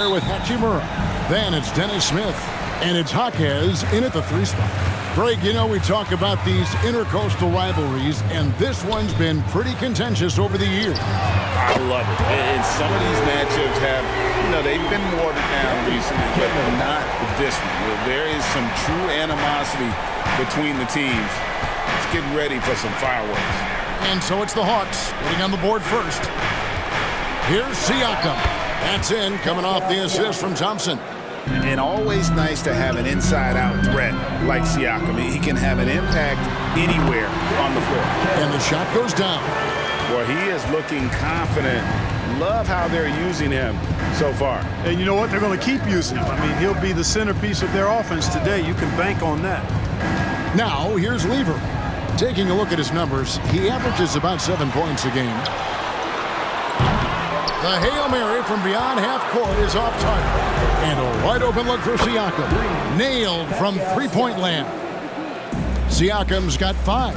With Hachimura. Then it's Dennis Smith. And it's Jaquez in at the 3 spot. Greg, you know, we talk about these intercoastal rivalries, and this one's been pretty contentious over the years. I love it. And some of these matchups have, they've been watered down recently, but not this one. There is some true animosity between the teams. Let's get ready for some fireworks. And so it's the Hawks getting on the board first. Here's Siakam. That's in, coming off the assist from Thompson. And always nice to have an inside-out threat like Siakam. He can have an impact anywhere on the floor. And the shot goes down. Well, he is looking confident. Love how they're using him so far. And you know what? They're going to keep using him. I mean, he'll be the centerpiece of their offense today. You can bank on that. Now, here's Lever. Taking a look at his numbers, he averages about 7 points a game. The Hail Mary from beyond half court is off target. And a wide open look for Siakam. Nailed from three-point land. Siakam's got 5.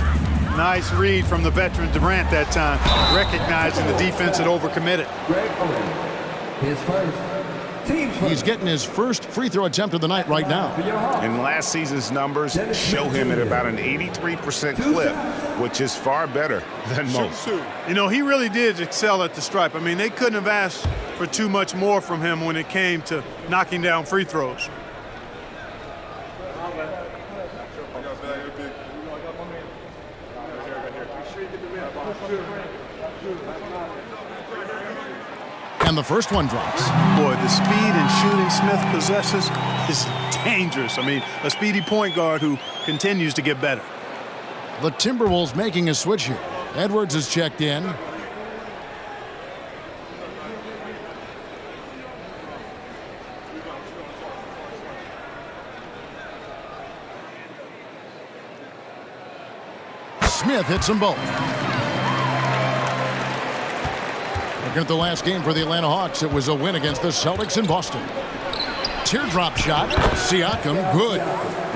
Nice read from the veteran Durant that time, recognizing the defense had overcommitted. His first. He's getting his first free throw attempt of the night right now. And last season's numbers show him at about an 83% clip, which is far better than most. You know, he really did excel at the stripe. I mean, they couldn't have asked for too much more from him when it came to knocking down free throws. And the first one drops. Boy, the speed and shooting Smith possesses is dangerous. I mean, a speedy point guard who continues to get better. The Timberwolves making a switch here. Edwards is checked in. Smith hits them both. Look at the last game for the Atlanta Hawks. It was a win against the Celtics in Boston. Teardrop shot. Siakam, good.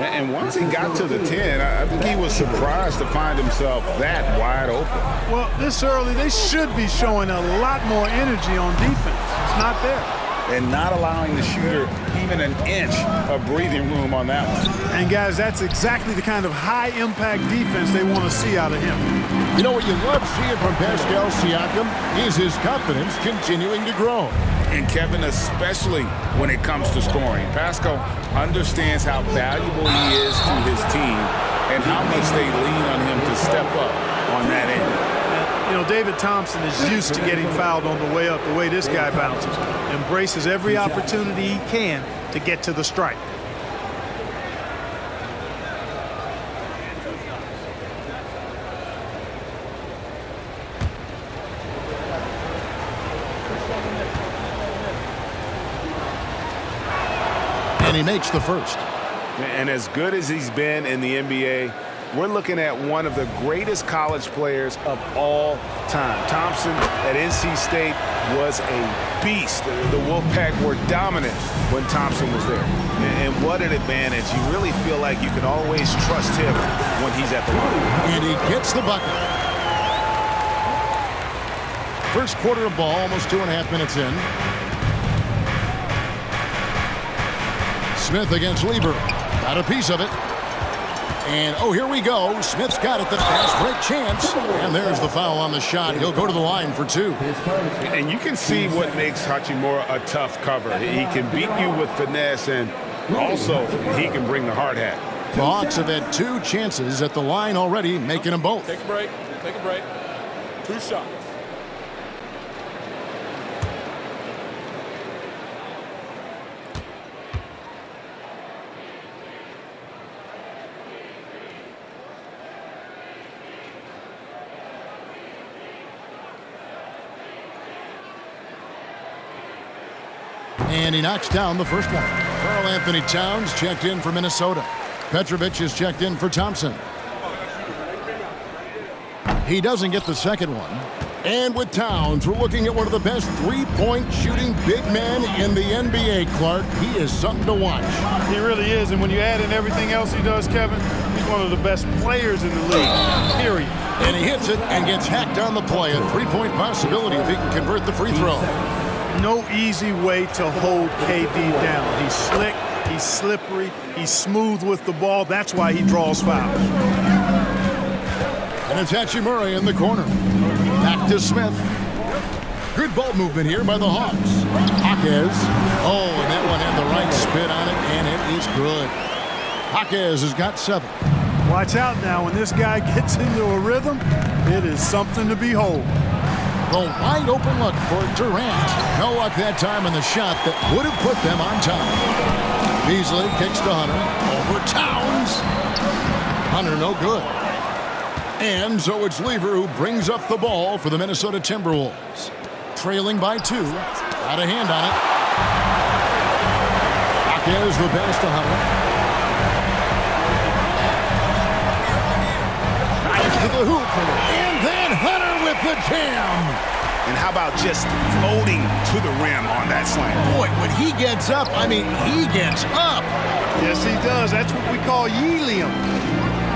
And once he got to the 10, I think he was surprised to find himself that wide open. Well, this early, they should be showing a lot more energy on defense. It's not there. And not allowing the shooter even an inch of breathing room on that one. And, guys, that's exactly the kind of high-impact defense they want to see out of him. You know what you love seeing from Pascal Siakam is his confidence continuing to grow. And, Kevin, especially when it comes to scoring. Pascal understands how valuable he is to his team and how much they lean on him to step up on that end. You know, David Thompson is used to getting fouled on the way up, the way this guy bounces. Embraces every opportunity he can to get to the stripe. And he makes the first. And as good as he's been in the NBA, we're looking at one of the greatest college players of all time. Thompson at NC State was a beast. The Wolfpack were dominant when Thompson was there. And what an advantage. You really feel like you can always trust him when he's at the line. And he gets the bucket. First quarter of ball, almost 2.5 minutes in. Smith against Lieber. Got a piece of it. And, oh, here we go. Smith's got it. The fast break chance. And there's the foul on the shot. He'll go to the line for 2. And you can see what makes Hachimura a tough cover. He can beat you with finesse, and also he can bring the hard hat. The Hawks have had 2 chances at the line already, making them both. Take a break. Take a break. 2 shots. And he knocks down the first one. Karl Anthony Towns checked in for Minnesota. Petrovic is checked in for Thompson. He doesn't get the second one. And with Towns, we're looking at one of the best three-point shooting big men in the NBA, Clark. He is something to watch. He really is, and when you add in everything else he does, Kevin, he's one of the best players in the league, period. And he hits it and gets hacked on the play. A three-point possibility if he can convert the free throw. no easy way to hold KD down. He's slick, he's slippery, he's smooth with the ball. That's why he draws fouls. And it's Hachimura in the corner. Back to Smith. Good ball movement here by the Hawks. Jaquez. Oh, and that one had the right spin on it, and it is good. Jaquez has got 7. Watch out now. When this guy gets into a rhythm, it is something to behold. The wide open look for Durant. No luck that time in the shot that would have put them on top. Beasley kicks to Hunter. Over Towns. Hunter no good. And so it's Lever who brings up the ball for the Minnesota Timberwolves. Trailing by 2. Got a hand on it. Jaquez the pass to Hunter. To the hoop, and then Hunter with the jam. And how about just floating to the rim on that slam? Boy, when he gets up, I mean, he gets up. Yes, he does. That's what we call helium.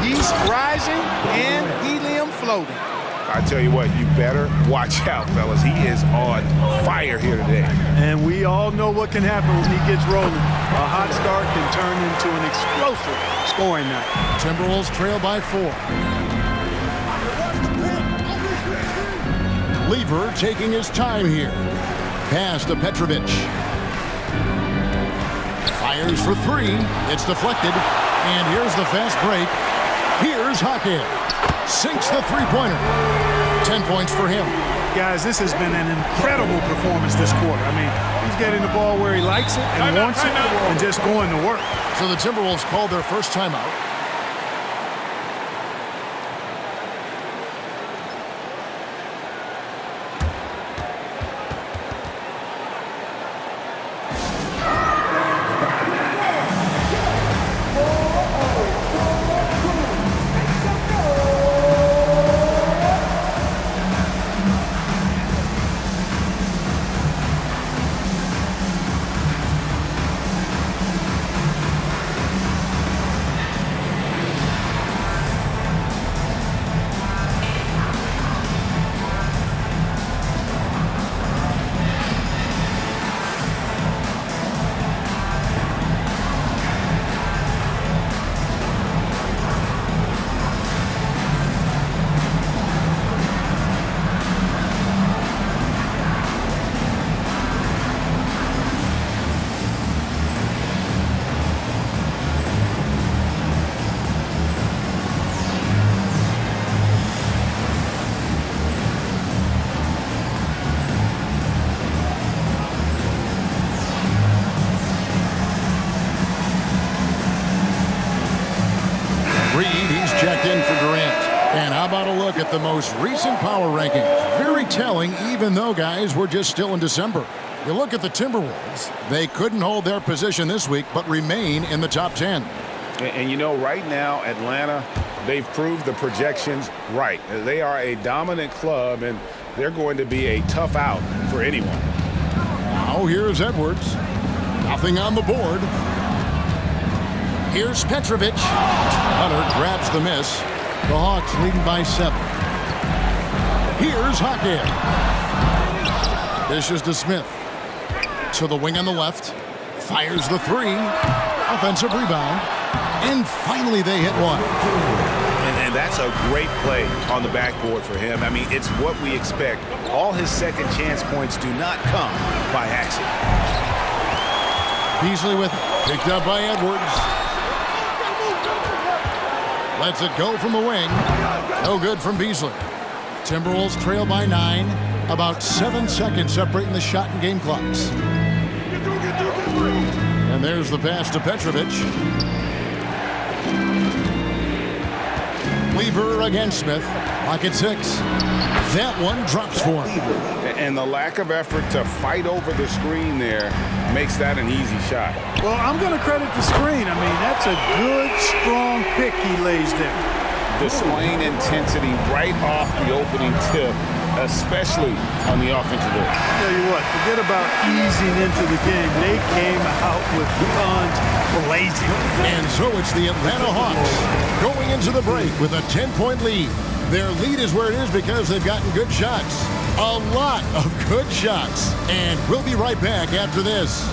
He's rising and helium floating. I tell you what, you better watch out, fellas. He is on fire here today. And we all know what can happen when he gets rolling. A hot start can turn into an explosive scoring night. Timberwolves trail by 4. Lever taking his time here. Pass to Petrovic. Fires for 3. It's deflected. And here's the fast break. Here's Jaquez. Sinks the three-pointer. 10 points for him. Guys, this has been an incredible performance this quarter. I mean, he's getting the ball where he likes it and wants it and just going to work. So the Timberwolves called their first timeout. Checked in for Durant. And how about a look at the most recent power rankings? Very telling, even though, guys, we're just still in December. You look at the Timberwolves. They couldn't hold their position this week, but remain in the top 10. And you know, right now, Atlanta, they've proved the projections right. They are a dominant club, and they're going to be a tough out for anyone. Now here's Edwards. Nothing on the board. Here's Petrovic. Hunter grabs the miss. The Hawks leading by 7. Here's Jaquez. Dishes to Smith. To the wing on the left. Fires the 3. Offensive rebound. And finally they hit one. And that's a great play on the backboard for him. I mean, it's what we expect. All his second chance points do not come by accident. Beasley with it. Picked up by Edwards. Lets it go from the wing. No good from Beasley. Timberwolves trail by 9. About 7 seconds separating the shot and game clocks. And there's the pass to Petrovic. Lever against Smith. Lock at 6. That one drops for him. And the lack of effort to fight over the screen there makes that an easy shot. Well, I'm going to credit the screen. I mean, that's a good, strong pick he lays there. Displaying intensity right off the opening tip, especially on the offensive end. Tell you what, forget about easing into the game. They came out with guns blazing. And so it's the Atlanta Hawks going into the break with a 10-point lead. Their lead is where it is because they've gotten good shots. A lot of good shots. And we'll be right back after this.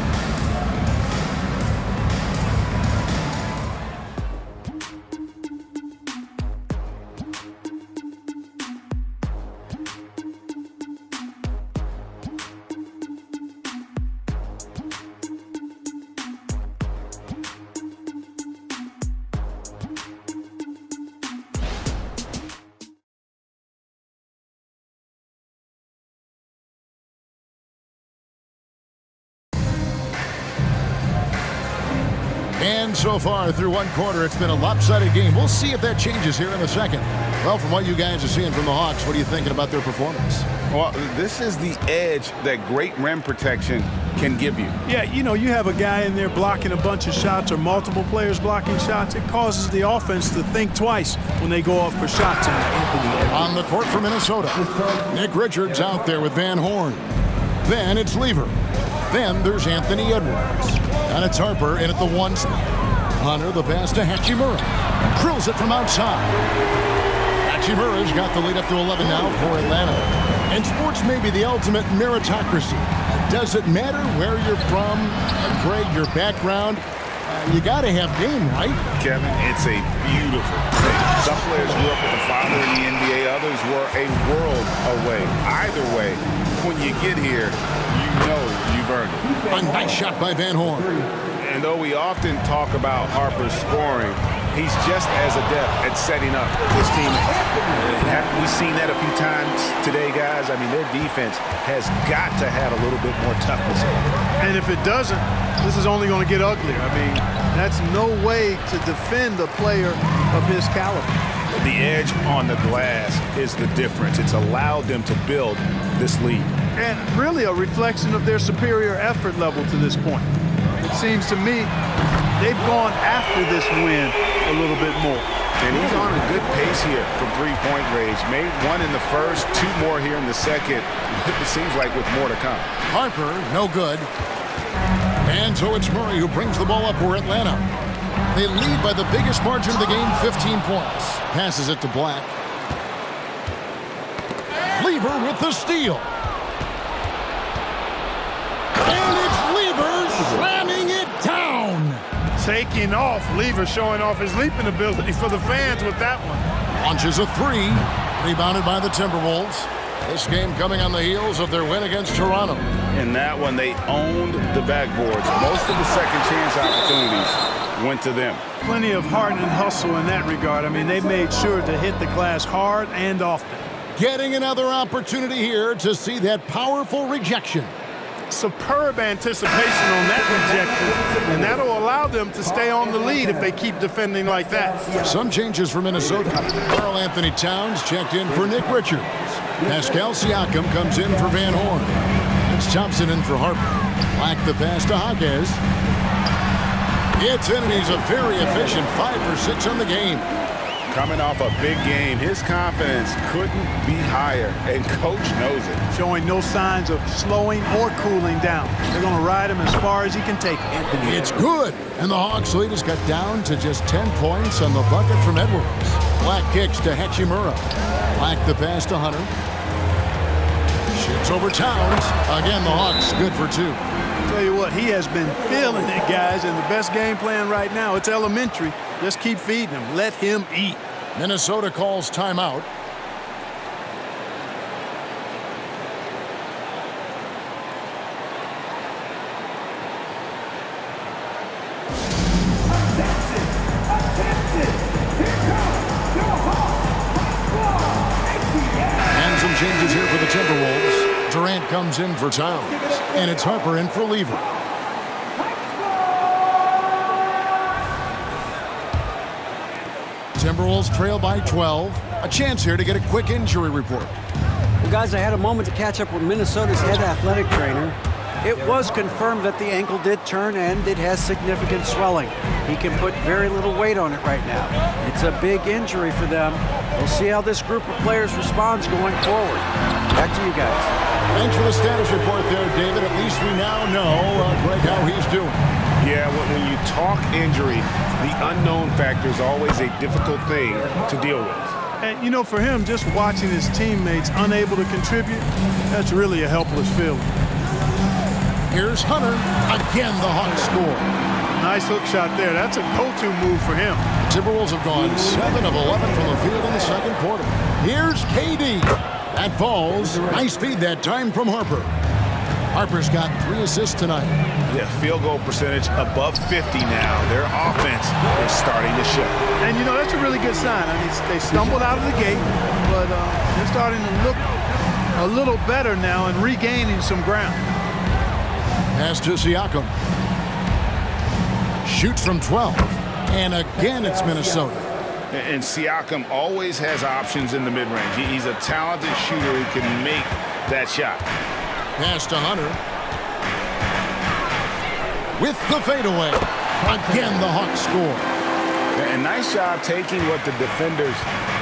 And so far through one quarter, it's been a lopsided game. We'll see if that changes here in a second. Well, from what you guys are seeing from the Hawks, what are you thinking about their performance? Well, this is the edge that great rim protection can give you. Yeah, you know, you have a guy in there blocking a bunch of shots or multiple players blocking shots. It causes the offense to think twice when they go up for shots. On the court for Minnesota, Nick Richards out there with Van Horn. Then it's Lever. Then there's Anthony Edwards. And it's Harper in at the 1 spot. Hunter the pass to Hachimura. Drills it from outside. Hachimura's got the lead up to 11 now for Atlanta. And sports may be the ultimate meritocracy. Does it matter where you're from, Greg, your background? You got to have game, right? Kevin, it's a beautiful thing. Some players grew up with a father in the NBA. Others were a world away. Either way, when you get here, you know you've earned it. A nice shot by Van Horn. And though we often talk about Harper's scoring, he's just as adept at setting up his teammates. Haven't we seen that a few times today, guys? I mean, their defense has got to have a little bit more toughness in it. And if it doesn't, this is only going to get uglier. I mean, that's no way to defend a player of his caliber. The edge on the glass is the difference. It's allowed them to build this lead. And really a reflection of their superior effort level to this point. It seems to me they've gone after this win a little bit more. And he's on a good pace here from three-point range. Made one in the first, 2 more here in the second. It seems like with more to come. Harper, no good. And so it's Murray who brings the ball up for Atlanta. They lead by the biggest margin of the game, 15 points. Passes it to Black. Lever with the steal. And it's Lever slamming it down. Taking off. Lever showing off his leaping ability for the fans with that one. Launches a 3. Rebounded by the Timberwolves. This game coming on the heels of their win against Toronto. In that one, they owned the backboards. Most of the second chance opportunities went to them. Plenty of heart and hustle in that regard. I mean, they made sure to hit the glass hard and often. Getting another opportunity here to see that powerful rejection. Superb anticipation on that rejection, and that'll allow them to stay on the lead if they keep defending like that. Some changes for Minnesota. Karl Anthony Towns checked in for Nick Richards. Pascal Siakam comes in for Van Horn. It's Thompson in for Harper. Black the pass to Jaquez. It's in, and he's a very efficient 5 for 6 on the game. Coming off a big game, his confidence couldn't be higher, and coach knows it. Showing no signs of slowing or cooling down. They're going to ride him as far as he can take him. It's good, and the Hawks lead has got down to just 10 points on the bucket from Edwards. Black kicks to Hachimura. Black the pass to Hunter. Shoots over Towns. Again, the Hawks good for 2. Tell you what, he has been feeling it, guys, and the best game plan right now, it's elementary. Just keep feeding him. Let him eat. Minnesota calls timeout. And some changes here for the Timberwolves. Durant comes in for Towns, and it's Harper in for Lever. Timberwolves trail by 12. A chance here to get a quick injury report. Well, guys, I had a moment to catch up with Minnesota's head athletic trainer. It was confirmed that the ankle did turn and it has significant swelling. He can put very little weight on it right now. It's a big injury for them. We'll see how this group of players responds going forward. Back to you guys. Thanks for the status report there, David. At least we now know, Greg, how he's doing. Yeah, when you talk injury, the unknown factor is always a difficult thing to deal with. And, you know, for him, just watching his teammates unable to contribute, that's really a helpless feeling. Here's Hunter. Again, the Hawks score. Nice hook shot there. That's a go-to move for him. The Timberwolves have gone 7 of 11 from the field in the second quarter. Here's KD. That falls. Nice feed that time from Harper. Harper's got 3 assists tonight. Yeah, field goal percentage above 50 now. Their offense is starting to show. And, you know, that's a really good sign. I mean, they stumbled out of the gate, but they're starting to look a little better now and regaining some ground. Pass to Siakam. Shoots from 12. And again, it's Minnesota. And Siakam always has options in the mid-range. He's a talented shooter who can make that shot. Pass to Hunter. With the fadeaway. Again, the Hawks score. And nice job taking what the defenders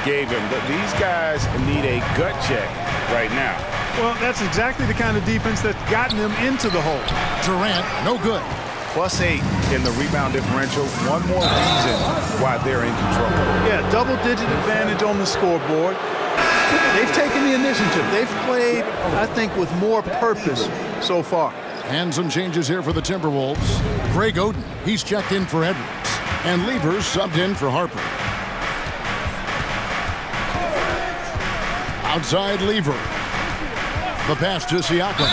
gave him. But these guys need a gut check right now. Well, that's exactly the kind of defense that's gotten them into the hole. Durant, no good. +8 in the rebound differential. One more reason why they're in control. Yeah, double-digit advantage on the scoreboard. They've taken the initiative. They've played, I think, with more purpose so far. And some changes here for the Timberwolves. Greg Oden, he's checked in for Edwards. And Levers subbed in for Harper. Outside Lever. The pass to Siakam.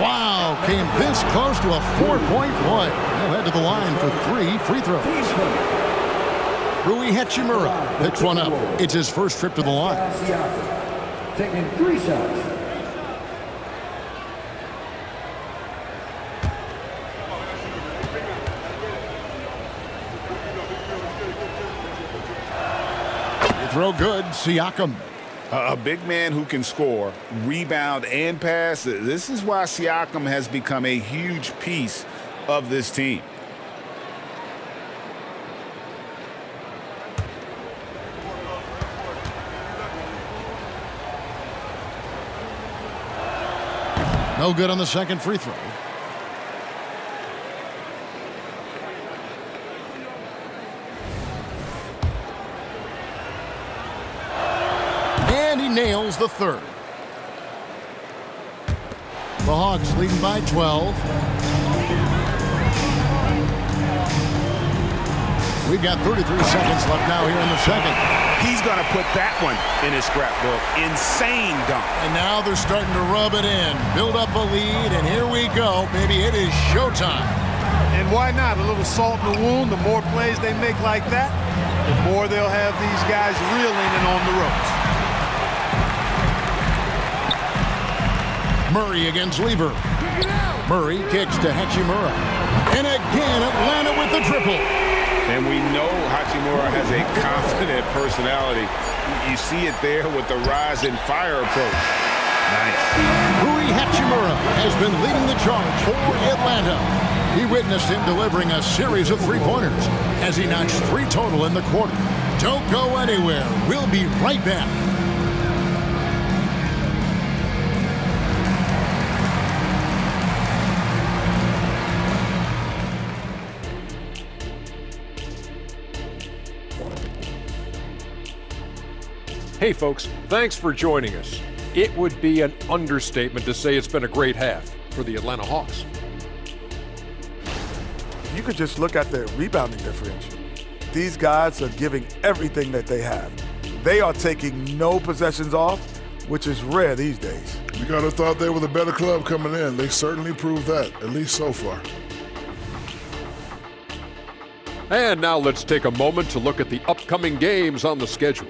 Wow, came this close to a 4-point play. He'll head to the line for 3 free throws. Rui Hachimura picks one up. It's his first trip to the line. Taking 3 shots. Throw good, Siakam. A big man who can score, rebound, and pass. This is why Siakam has become a huge piece of this team. No good on the second free throw. And he nails the third. The Hawks leading by 12. We've got 33 seconds left now here in the second. He's going to put that one in his scrapbook. Insane dunk. And now they're starting to rub it in, build up a lead, and here we go, baby. It is showtime. And why not? A little salt in the wound. The more plays they make like that, the more they'll have these guys reeling and on the ropes. Murray against Lever. Murray kicks to Hachimura. And again, Atlanta with the triple. And we know Hachimura has a confident personality. You see it there with the rise and fire approach. Nice. Rui Hachimura has been leading the charge for Atlanta. He witnessed him delivering a series of three-pointers as he notched 3 total in the quarter. Don't go anywhere. We'll be right back. Hey folks, thanks for joining us. It would be an understatement to say it's been a great half for the Atlanta Hawks. You could just look at their rebounding differential. These guys are giving everything that they have. They are taking no possessions off, which is rare these days. You gotta have thought they were the better club coming in. They certainly proved that, at least so far. And now let's take a moment to look at the upcoming games on the schedule.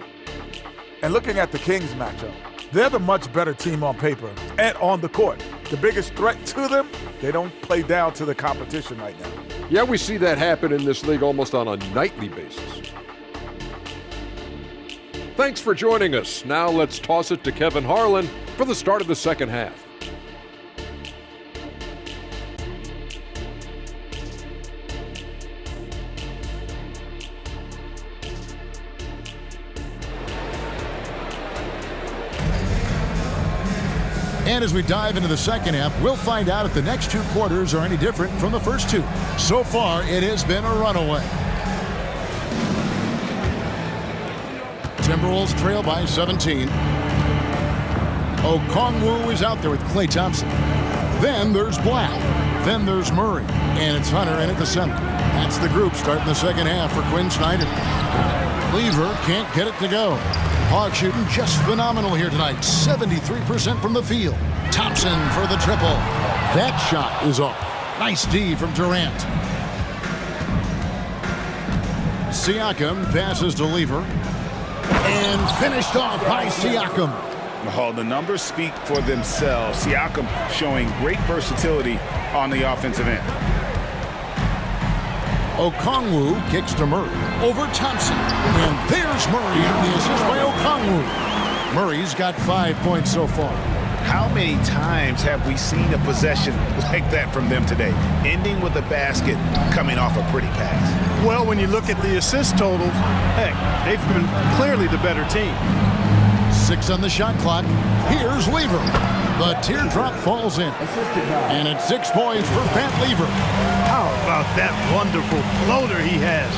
And looking at the Kings matchup, they're the much better team on paper and on the court. The biggest threat to them, they don't play down to the competition right now. Yeah, we see that happen in this league almost on a nightly basis. Thanks for joining us. Now let's toss it to Kevin Harlan for the start of the second half. And as we dive into the second half, we'll find out if the next 2 quarters are any different from the first 2. So far, it has been a runaway. Timberwolves trail by 17. Okongwu is out there with Klay Thompson. Then there's Black. Then there's Murray. And it's Hunter in at the center. That's the group starting the second half for Quinn Snyder. Lever can't get it to go. Hawks shooting just phenomenal here tonight. 73% from the field. Thompson for the triple. That shot is off. Nice D from Durant. Siakam passes to Lever. And finished off by Siakam. Oh, the numbers speak for themselves. Siakam showing great versatility on the offensive end. Okongwu kicks to Murray. Over Thompson. And there's Murray on the assist by Okongwu. Murray's got 5 points so far. How many times have we seen a possession like that from them today, ending with a basket coming off a pretty pass? Well, when you look at the assist totals, heck, they've been clearly the better team. 6 on the shot clock. Here's Lever. The teardrop falls in. And it's 6 points for Pat Lever. How about that wonderful floater he has,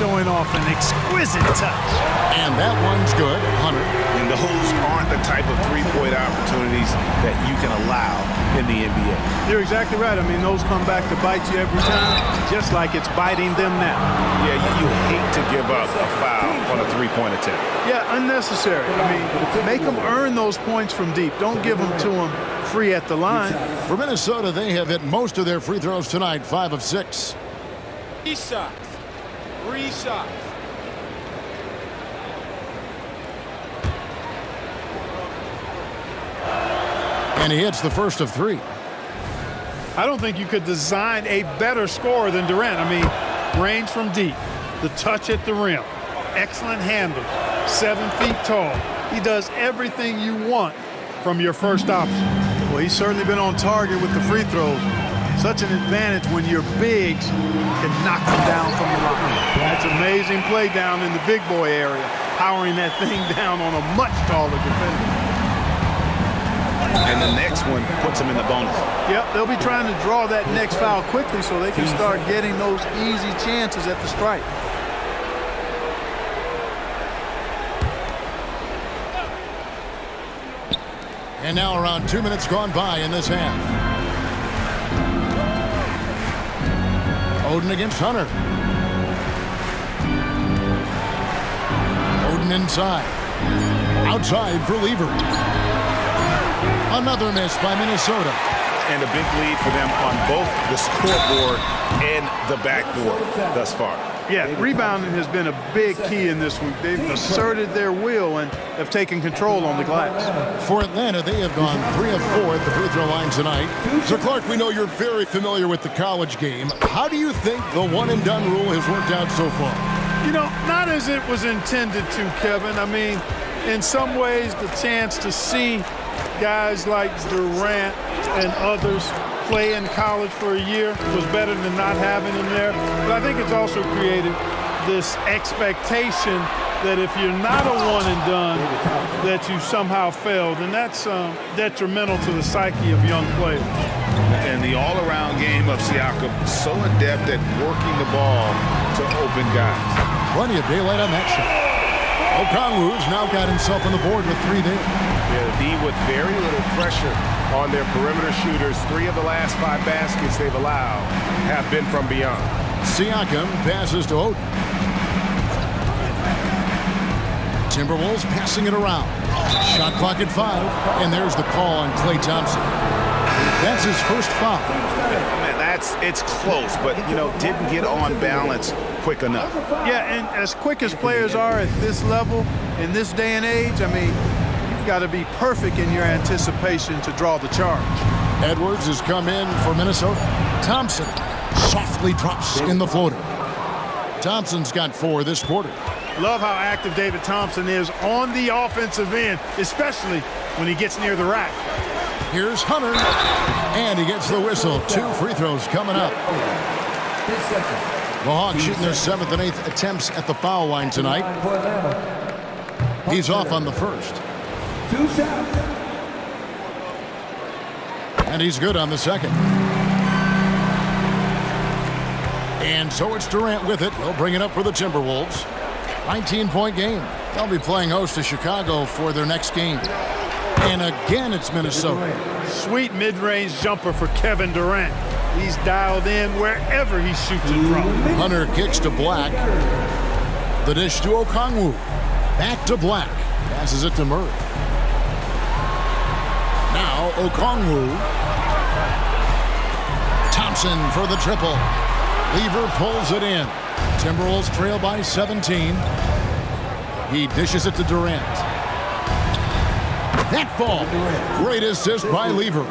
showing off an exquisite touch. And that one's good. Hunter. And those aren't the type of three-point opportunities that you can allow in the NBA. You're exactly right. I mean, those come back to bite you every time, just like it's biting them now. Yeah, you hate to give up a foul on a three-point attempt. Yeah, unnecessary. I mean, make them earn those points from deep. Don't give them to them free at the line. For Minnesota, they have hit most of their free throws tonight, 5 of 6. 3 shots. 3 shots. And he hits the first of 3. I don't think you could design a better scorer than Durant. I mean, range from deep, the touch at the rim, excellent handle, 7 feet tall. He does everything you want from your first option. Well, he's certainly been on target with the free throws. Such an advantage when your bigs can knock them down from the line. That's amazing play down in the big boy area, powering that thing down on a much taller defender. And the next one puts them in the bonus. Yep, they'll be trying to draw that next foul quickly so they can start getting those easy chances at the stripe. And now around 2 minutes gone by in this half. Oden against Hunter. Oden inside. Outside for Lever. Another miss by Minnesota. And a big lead for them on both the scoreboard and the backboard thus far. Yeah, rebounding has been a big key in this week. They've asserted their will and have taken control on the glass. For Atlanta, they have gone 3 of 4 at the free throw line tonight. So, Clark, we know you're very familiar with the college game. How do you think the one-and-done rule has worked out so far? You know, not as it was intended to, Kevin. I mean, in some ways, the chance to see guys like Durant and others play in college for a year was better than not having them there. But I think it's also created this expectation that if you're not a one and done, that you somehow failed. And that's detrimental to the psyche of young players. And the all-around game of Siakam, so adept at working the ball to open guys. Plenty of daylight on that shot. Okongwu's now got himself on the board with 3 there. Yeah, the D with very little pressure on their perimeter shooters. 3 of the last 5 baskets they've allowed have been from beyond. Siakam passes to Oden. Timberwolves passing it around. Shot clock at 5, and there's the call on Klay Thompson. That's his first foul. It's close, but, you know, didn't get on balance quick enough. Yeah, and as quick as players are at this level, in this day and age, I mean, you've got to be perfect in your anticipation to draw the charge. Edwards has come in for Minnesota. Thompson softly drops in the floater. Thompson's got 4 this quarter. Love how active David Thompson is on the offensive end, especially when he gets near the rack. Here's Hunter, and he gets the whistle. 2 free throws coming up. The Hawks shooting their 7th and 8th attempts at the foul line tonight. He's off on the first. 2 shots. And he's good on the second. And so it's Durant with it. He'll bring it up for the Timberwolves. 19-point game. They'll be playing host to Chicago for their next game. And again, it's Minnesota. Sweet mid-range jumper for Kevin Durant. He's dialed in wherever he shoots it from. Hunter kicks to Black. The dish to Okongwu. Back to Black. Passes it to Murray. Now Okongwu. Thompson for the triple. Lever pulls it in. Timberwolves trail by 17. He dishes it to Durant. That fall. Great assist by Lever.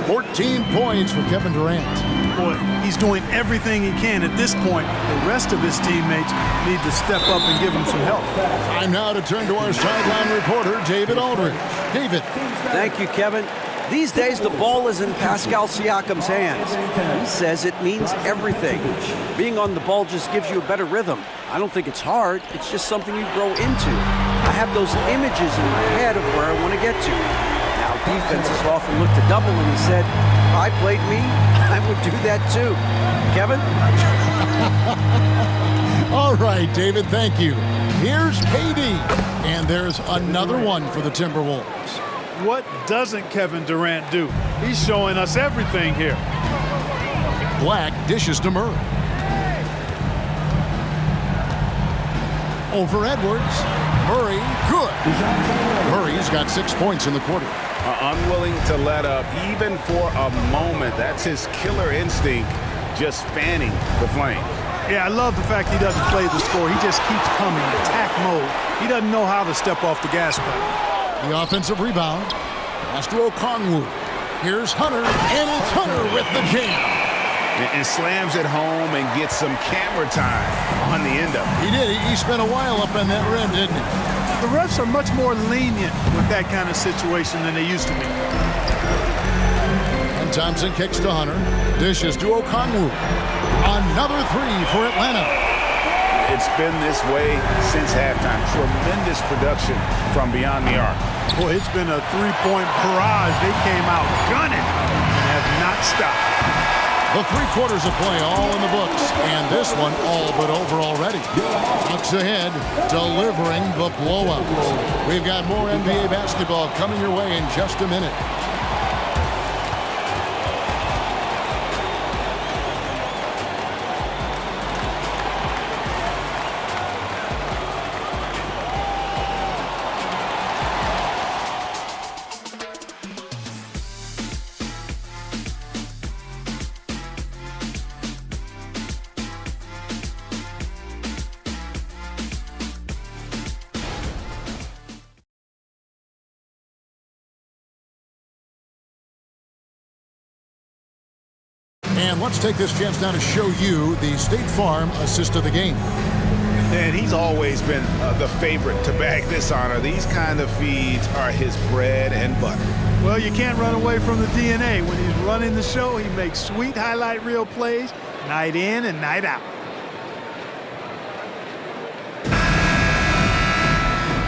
14 points for Kevin Durant. Boy, he's doing everything he can at this point. The rest of his teammates need to step up and give him some help. Time now to turn to our sideline reporter, David Aldridge. David. Thank you, Kevin. These days, the ball is in Pascal Siakam's hands. He says it means everything. Being on the ball just gives you a better rhythm. I don't think it's hard. It's just something you grow into. I have those images in my head of where I want to get to. Now, defenses often look to double, and he said, if I played me, I would do that too. Kevin? All right, David, thank you. Here's KD. And there's another one for the Timberwolves. What doesn't Kevin Durant do? He's showing us everything here. Black dishes to Murray. Over Edwards. Murray, good. Murray's got 6 points in the quarter. Unwilling to let up even for a moment. That's his killer instinct, just fanning the flames. Yeah, I love the fact he doesn't play the score. He just keeps coming, attack mode. He doesn't know how to step off the gas pedal. The offensive rebound. Pass to Okongwu. Here's Hunter, and it's Hunter with the jam. And slams it home and gets some camera time on the end of it. He did. He spent a while up in that rim, didn't he? The refs are much more lenient with that kind of situation than they used to be. And Thompson kicks to Hunter. Dishes to Okongwu. Another three for Atlanta. It's been this way since halftime. Tremendous production from beyond the arc. Boy, it's been a three-point barrage. They came out gunning and have not stopped. The 3 quarters of play all in the books, and this one all but over already. Bucks ahead, delivering the blowout. We've got more NBA basketball coming your way in just a minute. And let's take this chance now to show you the State Farm assist of the game. And he's always been the favorite to bag this honor. These kind of feeds are his bread and butter. Well, you can't run away from the DNA. When he's running the show, he makes sweet highlight reel plays night in and night out.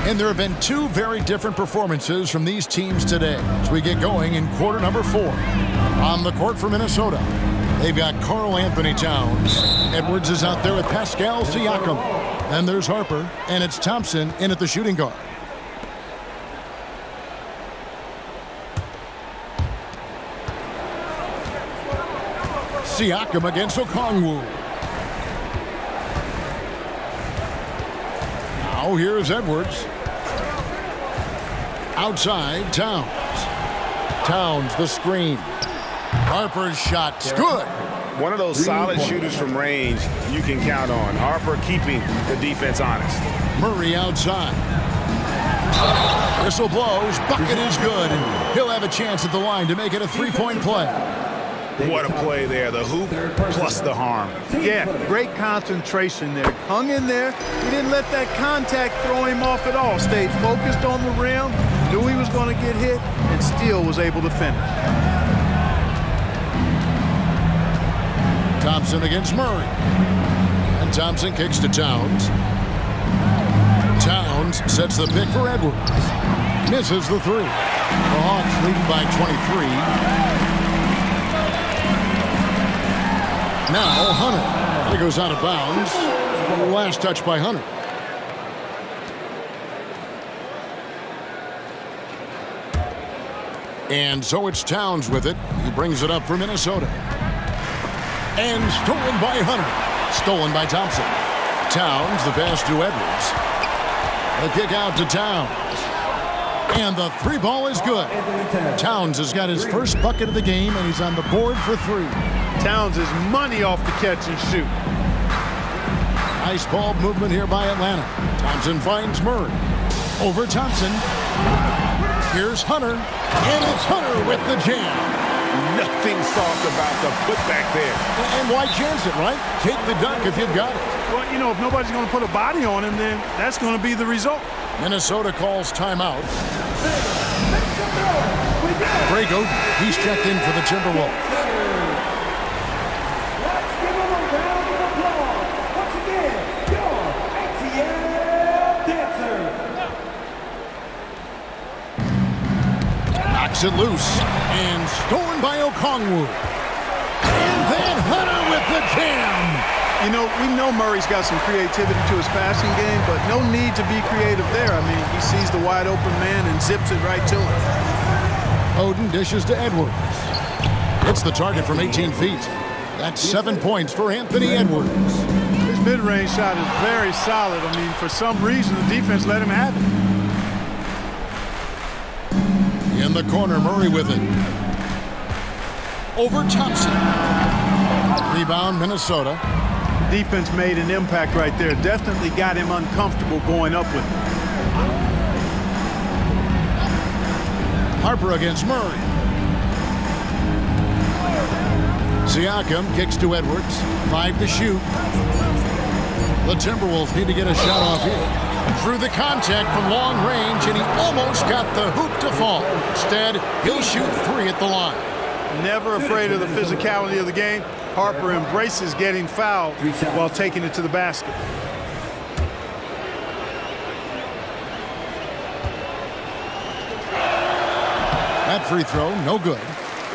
And there have been 2 very different performances from these teams today as we get going in quarter number 4. On the court for Minnesota, they've got Karl Anthony Towns. Edwards is out there with Pascal Siakam. Then there's Harper, and it's Thompson in at the shooting guard. Siakam against Okongwu. Now here's Edwards. Outside, Towns. Towns, the screen. Harper's shot's good. One of those solid shooters from range you can count on. Harper keeping the defense honest. Murray outside. Whistle blows. Bucket is good. And he'll have a chance at the line to make it a 3-point play. What a play there. The hoop plus the harm. Yeah, great concentration there. Hung in there. He didn't let that contact throw him off at all. Stayed focused on the rim. Knew he was going to get hit and still was able to finish. Thompson against Murray. And Thompson kicks to Towns. Towns sets the pick for Edwards. Misses the 3. The Hawks leading by 23. Now Hunter. He goes out of bounds. Last touch by Hunter. And so it's Towns with it. He brings it up for Minnesota. And stolen by Hunter. Stolen by Thompson. Towns, the pass to Edwards. The kick out to Towns. And the three ball is good. Towns has got his first bucket of the game, and he's on the board for 3. Towns is money off the catch and shoot. Nice ball movement here by Atlanta. Thompson finds Murray. Over Thompson. Here's Hunter. And it's Hunter with the jam. Nothing soft about the putback there. And why chance it, right? Take the dunk if you've got it. Well, you know, if nobody's going to put a body on him, then that's going to be the result. Minnesota calls timeout. Greg Oden, he's checked in for the Timberwolves. Let's give him a round of applause. Once again, your ATL dancer. Knocks it loose and stolen by Okongwu. And then Hunter with the jam. You know, we know Murray's got some creativity to his passing game, but no need to be creative there. I mean, he sees the wide open man and zips it right to him. Oden dishes to Edwards. Hits the target from 18 feet. That's 7 points for Anthony Edwards. His mid-range shot is very solid. I mean, for some reason, the defense let him have it. In the corner, Murray with it. Over Thompson. Rebound, Minnesota. Defense made an impact right there. Definitely got him uncomfortable going up with it. Harper against Murray. Siakam kicks to Edwards. 5 to shoot. The Timberwolves need to get a shot off here. Through the contact from long range, and he almost got the hoop to fall. Instead, he'll shoot 3 at the line. Never afraid of the physicality of the game. Harper embraces getting fouled while taking it to the basket. That free throw, no good.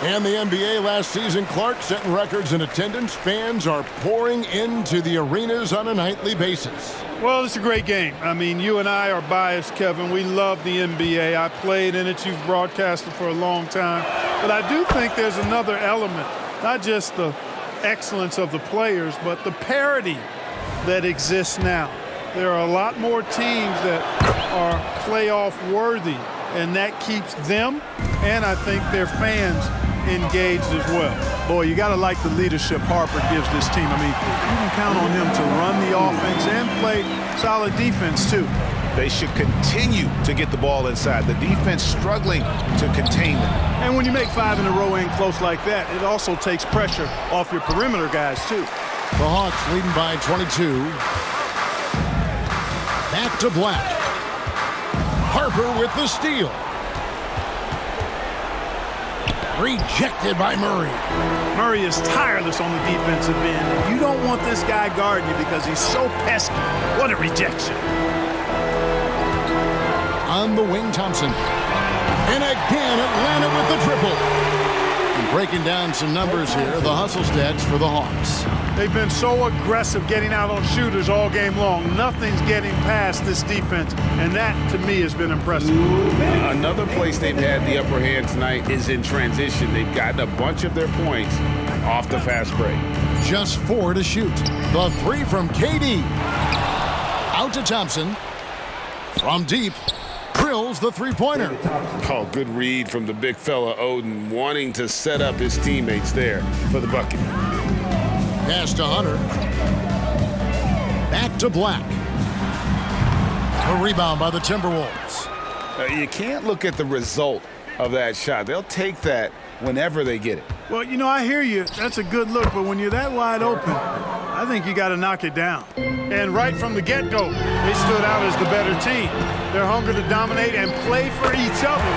And the NBA last season, Clark setting records in attendance. Fans are pouring into the arenas on a nightly basis. Well, it's a great game. I mean, you and I are biased, Kevin. We love the NBA. I played in it. You've broadcasted for a long time. But I do think there's another element, not just the excellence of the players, but the parity that exists now. There are a lot more teams that are playoff worthy, and that keeps them and I think their fans engaged as well. Boy, you got to like the leadership Harper gives this team. I mean, you can count on him to run the offense and play solid defense too. They should continue to get the ball inside. The defense struggling to contain them. And when you make 5 in a row and close like that, it also takes pressure off your perimeter guys too. The Hawks leading by 22. Back to Black. Harper with the steal. Rejected by Murray. Murray is tireless on the defensive end. You don't want this guy guarding you because he's so pesky. What a rejection. On the wing, Thompson. And again, Atlanta with the triple. And breaking down some numbers here, the hustle stats for the Hawks. They've been so aggressive getting out on shooters all game long. Nothing's getting past this defense, and that, to me, has been impressive. Another place they've had the upper hand tonight is in transition. They've gotten a bunch of their points off the fast break. Just 4 to shoot. The 3 from KD. Out to Thompson. From deep. Drills the three-pointer. Oh, good read from the big fella Oden, wanting to set up his teammates there for the bucket. Pass to Hunter. Back to Black. A rebound by the Timberwolves. You can't look at the result of that shot. They'll take that whenever they get it. Well, you know, I hear you. That's a good look, but when you're that wide open, I think you got to knock it down. And right from the get-go, they stood out as the better team. Their hunger to dominate and play for each other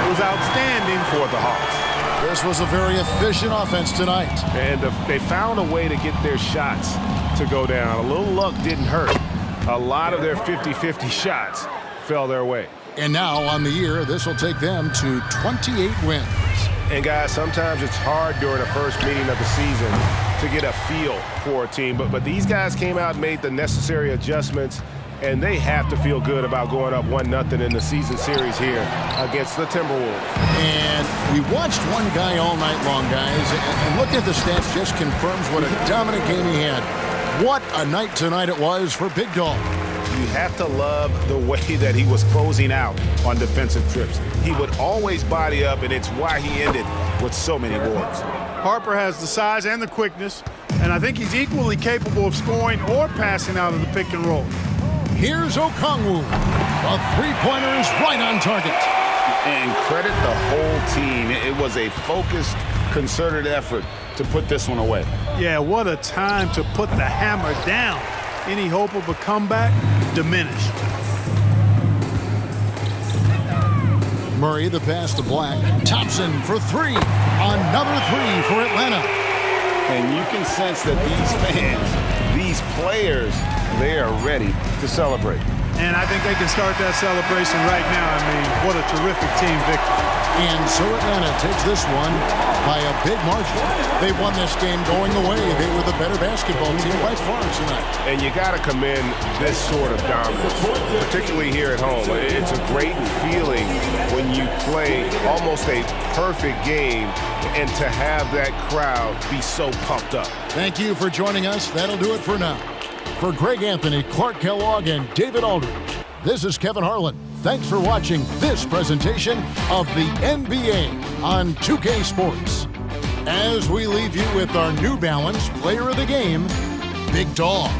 was outstanding for the Hawks. This was a very efficient offense tonight. And they found a way to get their shots to go down. A little luck didn't hurt. A lot of their 50-50 shots fell their way. And now on the year, this will take them to 28 wins. And guys, sometimes it's hard during the first meeting of the season to get a feel for a team. But these guys came out and made the necessary adjustments and they have to feel good about going up 1-0 in the season series here against the Timberwolves. And we watched one guy all night long, guys, and looking at the stats just confirms what a dominant game he had. What a night tonight it was for Big Dog. You have to love the way that he was closing out on defensive trips. He would always body up, and it's why he ended with so many boards. Harper has the size and the quickness, and I think he's equally capable of scoring or passing out of the pick and roll. Here's Okongwu. The three-pointer is right on target. And credit the whole team. It was a focused, concerted effort to put this one away. Yeah, what a time to put the hammer down. Any hope of a comeback diminished. Murray, the pass to Black. Thompson for three. Another three for Atlanta. And you can sense that these fans, these players, they are ready to celebrate. And I think they can start that celebration right now. I mean, what a terrific team victory. And so Atlanta takes this one by a big margin. They won this game going away. They were the better basketball team by far tonight. And you got to commend this sort of dominance, particularly here at home. It's a great feeling when you play almost a perfect game and to have that crowd be so pumped up. Thank you for joining us. That'll do it for now. For Greg Anthony, Clark Kellogg, and David Aldridge, this is Kevin Harlan. Thanks for watching this presentation of the NBA on 2K Sports. As we leave you with our New Balance Player of the Game, Big Dog.